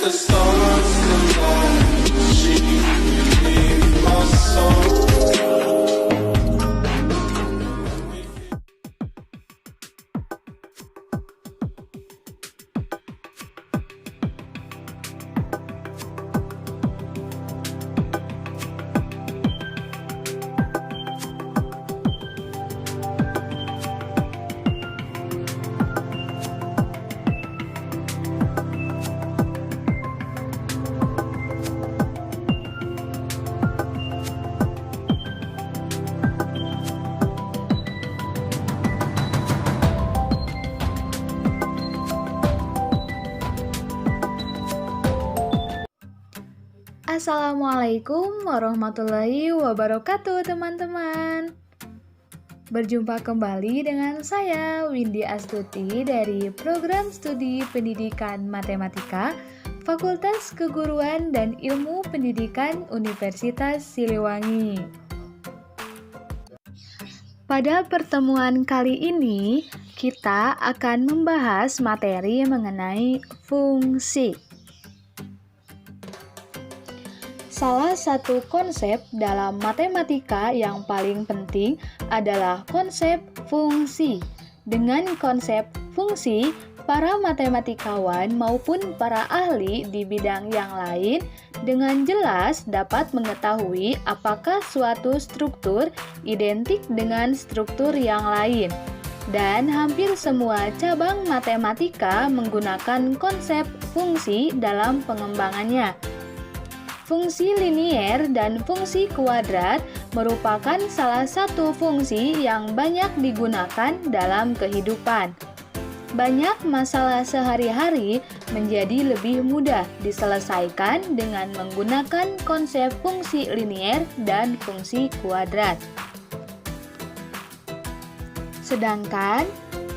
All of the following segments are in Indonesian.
the stars collide. She gave my soul. Assalamualaikum warahmatullahi wabarakatuh teman-teman. Berjumpa kembali dengan saya Windy Astuti dari Program Studi Pendidikan Matematika Fakultas Keguruan dan Ilmu Pendidikan Universitas Siliwangi. Pada pertemuan kali ini kita akan membahas materi mengenai fungsi. Salah satu konsep dalam matematika yang paling penting adalah konsep fungsi. Dengan konsep fungsi, para matematikawan maupun para ahli di bidang yang lain dengan jelas dapat mengetahui apakah suatu struktur identik dengan struktur yang lain. Dan hampir semua cabang matematika menggunakan konsep fungsi dalam pengembangannya. Fungsi linier dan fungsi kuadrat merupakan salah satu fungsi yang banyak digunakan dalam kehidupan. Banyak masalah sehari-hari menjadi lebih mudah diselesaikan dengan menggunakan konsep fungsi linier dan fungsi kuadrat. Sedangkan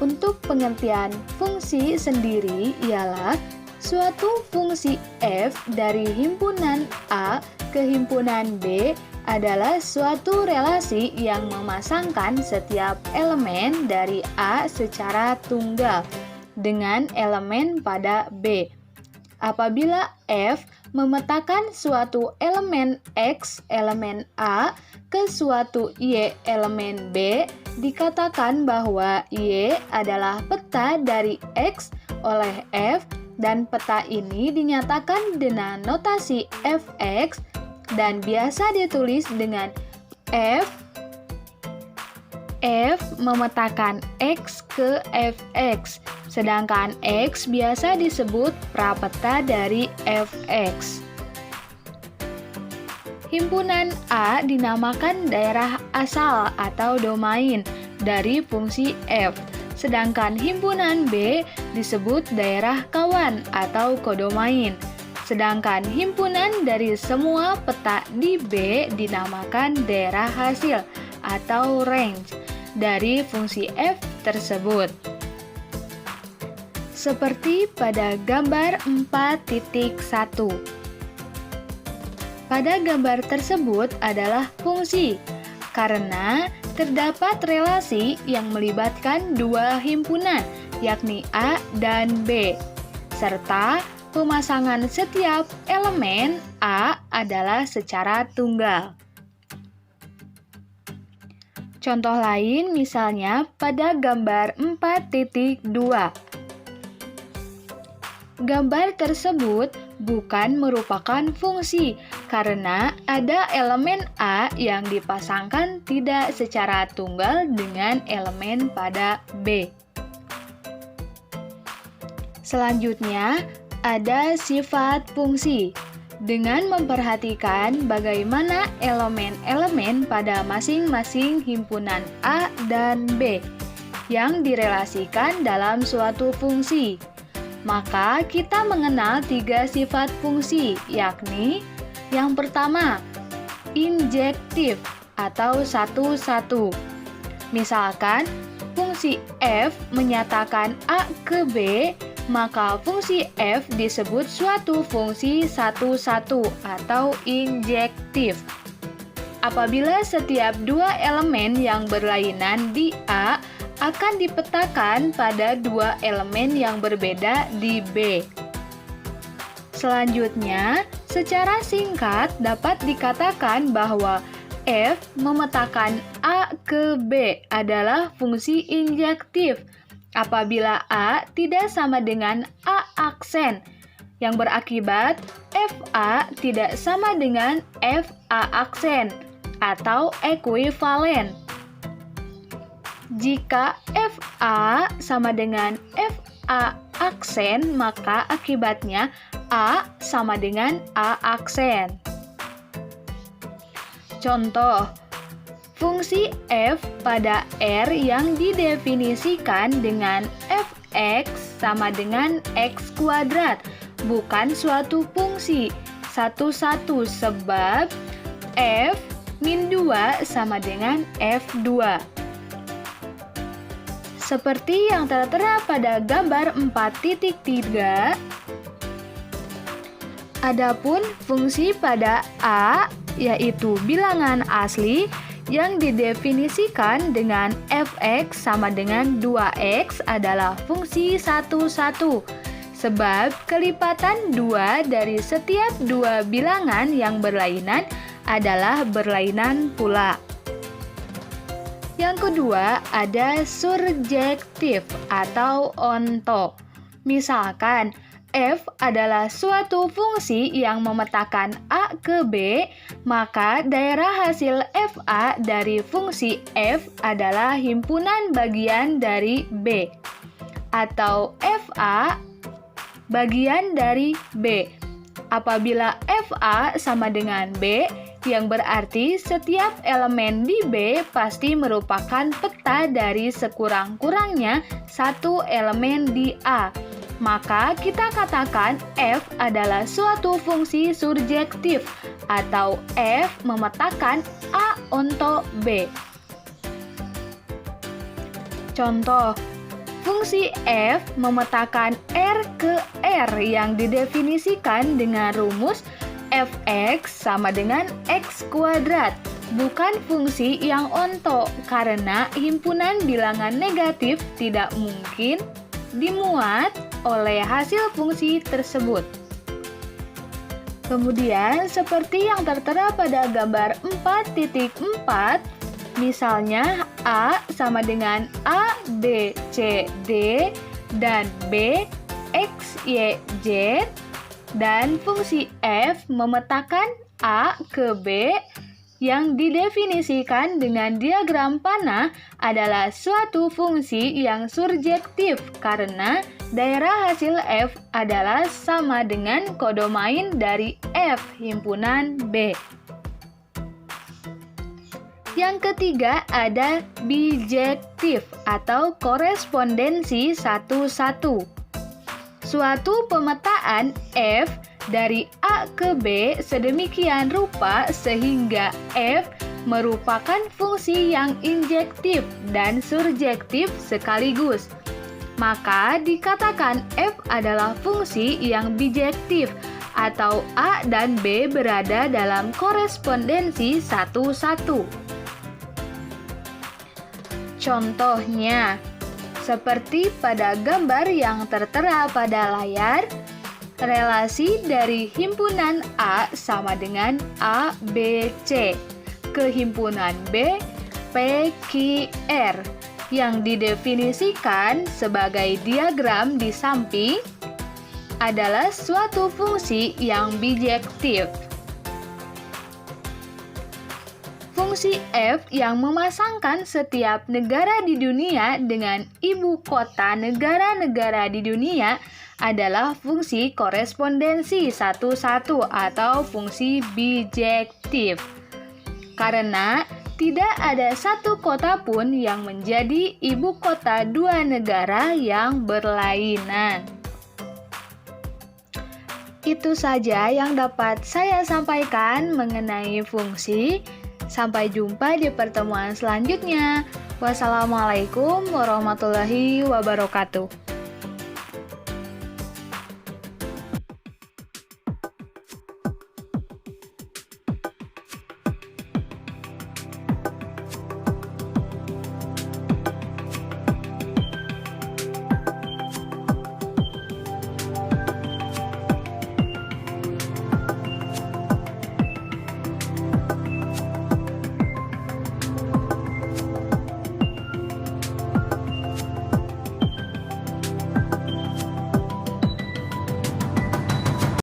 untuk pengertian fungsi sendiri ialah suatu fungsi f dari himpunan A ke himpunan B adalah suatu relasi yang memasangkan setiap elemen dari A secara tunggal dengan elemen pada B. Apabila f memetakan suatu elemen X elemen A ke suatu Y elemen B, dikatakan bahwa Y adalah peta dari X oleh F, dan peta ini dinyatakan dengan notasi fx dan biasa ditulis dengan f memetakan x ke fx, sedangkan x biasa disebut prapeta dari fx. Himpunan A dinamakan daerah asal atau domain dari fungsi f, sedangkan himpunan B disebut daerah kawan atau kodomain. Sedangkan himpunan dari semua peta di B dinamakan daerah hasil atau range dari fungsi f tersebut. Seperti pada gambar 4.1. Pada gambar tersebut adalah fungsi, karena terdapat relasi yang melibatkan dua himpunan, yakni A dan B, serta pemasangan setiap elemen A adalah secara tunggal. Contoh lain misalnya pada gambar 4.2. Gambar tersebut bukan merupakan fungsi karena ada elemen A yang dipasangkan tidak secara tunggal dengan elemen pada B. Selanjutnya, ada sifat fungsi. Dengan memperhatikan bagaimana elemen-elemen pada masing-masing himpunan A dan B yang direlasikan dalam suatu fungsi, maka kita mengenal tiga sifat fungsi, yakni yang pertama, injektif atau satu-satu. Misalkan, fungsi f menyatakan A ke B, maka fungsi f disebut suatu fungsi satu-satu atau injektif. Apabila setiap dua elemen yang berlainan di A akan dipetakan pada dua elemen yang berbeda di B. Selanjutnya, secara singkat dapat dikatakan bahwa F memetakan A ke B adalah fungsi injektif apabila A tidak sama dengan A aksen, yang berakibat FA tidak sama dengan FA aksen atau ekuivalen. Jika FA sama dengan FA aksen, maka akibatnya A sama dengan A aksen. Contoh, fungsi F pada R yang didefinisikan dengan fx sama dengan x kuadrat bukan suatu fungsi satu-satu sebab f min 2 sama dengan f2. Seperti yang tertera pada gambar 4.3, adapun fungsi pada A yaitu bilangan asli yang didefinisikan dengan fx sama dengan 2x adalah fungsi satu-satu sebab kelipatan 2 dari setiap dua bilangan yang berlainan adalah berlainan pula. Yang kedua ada surjektif atau onto. Misalkan F adalah suatu fungsi yang memetakan A ke B, maka daerah hasil FA dari fungsi F adalah himpunan bagian dari B, atau FA bagian dari B. Apabila FA sama dengan B, yang berarti setiap elemen di B pasti merupakan peta dari sekurang-kurangnya satu elemen di A. Maka kita katakan F adalah suatu fungsi surjektif atau F memetakan A onto B. Contoh, fungsi F memetakan R ke R yang didefinisikan dengan rumus fx sama dengan x kuadrat, bukan fungsi yang onto karena himpunan bilangan negatif tidak mungkin dimuat oleh hasil fungsi tersebut. Kemudian, seperti yang tertera pada gambar 4.4, misalnya A sama dengan A, B, C, D, dan B, X, Y, Z, dan fungsi F memetakan A ke B yang didefinisikan dengan diagram panah adalah suatu fungsi yang surjektif karena daerah hasil F adalah sama dengan kodomain dari F himpunan B. Yang ketiga ada bijektif atau korespondensi satu-satu. Suatu pemetaan F dari A ke B sedemikian rupa sehingga F merupakan fungsi yang injektif dan surjektif sekaligus. Maka dikatakan F adalah fungsi yang bijektif atau A dan B berada dalam korespondensi satu-satu. Contohnya, seperti pada gambar yang tertera pada layar, relasi dari himpunan A sama dengan A, B, C ke himpunan B, P, Q, R yang didefinisikan sebagai diagram di samping adalah suatu fungsi yang bijektif. Fungsi F yang memasangkan setiap negara di dunia dengan ibu kota negara-negara di dunia adalah fungsi korespondensi satu-satu atau fungsi bijektif. Karena tidak ada satu kota pun yang menjadi ibu kota dua negara yang berlainan. Itu saja yang dapat saya sampaikan mengenai fungsi. Sampai jumpa di pertemuan selanjutnya. Wassalamualaikum warahmatullahi wabarakatuh.